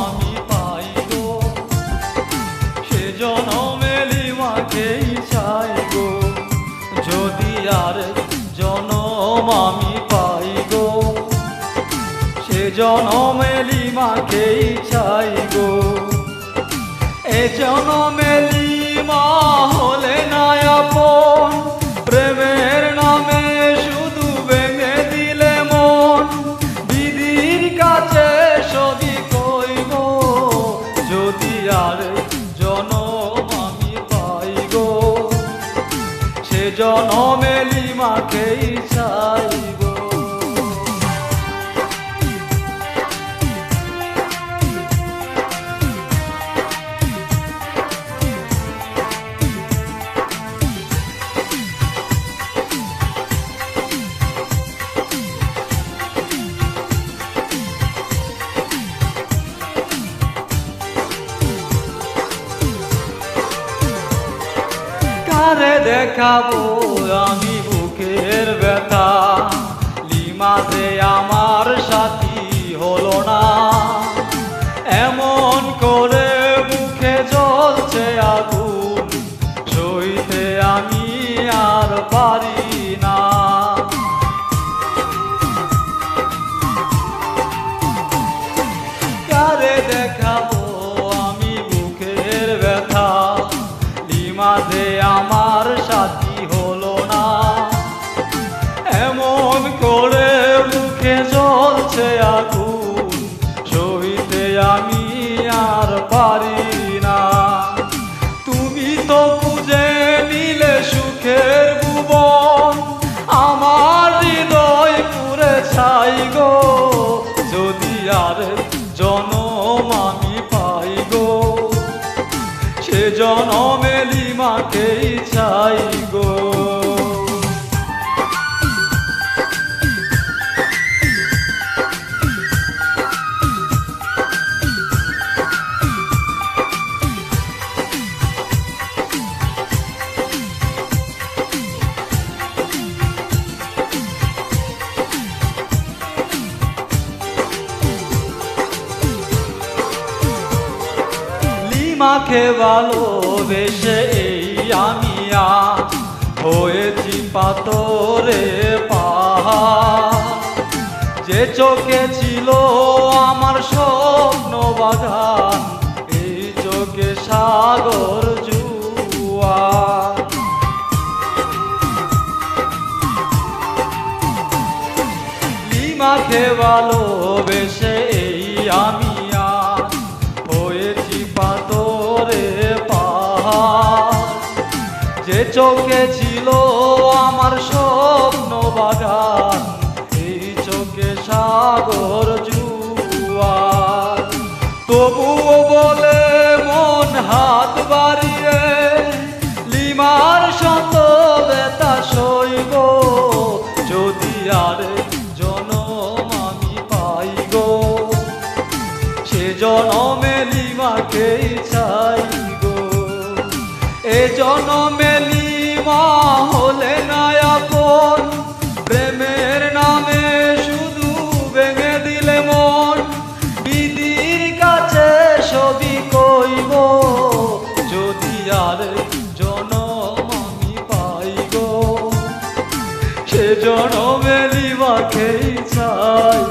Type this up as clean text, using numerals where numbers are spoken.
আমি পাই গো, সে জনমে লিমাকেই চাই গো। যদি আর জনম আমি পাই গো, সে জনমে লিমাকেই চাই গো। এ জনমে লিমা হলে না আপন, প্রেমের নামে শুধু ভেঙে দিলে মন। বিধির কাছে সবই কইব, যদি আর জনম আমি পাই গো, সে জনমে লিমাকেই চাইব। কারে দেখাবো আমি বুকের ব্যথা, লিমা যে আমার সাথী হলো না। এমন করে বুকে জ্বলছে আগুন, সইতে আমি আর পারি না। কারে দেখাবো আমি বুকের ব্যথা, লিমা যে আমার সাথী হলো না। এমন করে মুখে জ্বলছে আগুন, সইতে আমি আর পারি না। তুমি তো খুঁজে নিলে সুখের ভুবন, আমার হৃদয় পুরে ছাই গো। যদি আর জনম আমি পাই গো, সে জনমে লিমাকেই চাই গো। লিমাকে ভালোবেসে এই আমি হয়েছি পাথরে পাহাড়। যে চোখে ছিল আমার স্বপ্ন বাগান, এই চোখে সাগর জুয়ার। লিমাকে ভালোবেসে এই আমি হয়েছি পাথরে পাহাড়। যে চোখে ছিল আমার স্বপ্ন বাগান, এই চোখে সাগর জুয়ার। তবুও বলে মন হাত বাড়িয়ে, লিমার শত ব্যথা সইব। যদি আর জনম আমি পাই গো, সে জনমে লিমাকেই চাই গো। এ জনমে লিমা হলে না আপন, প্রেমের নামে শুধু ভেঙে দিলে মন। বিধির কাছে সবই কইব, যদি আর জনম আমি পাই গো, সে জনমে লিমাকেই চাই।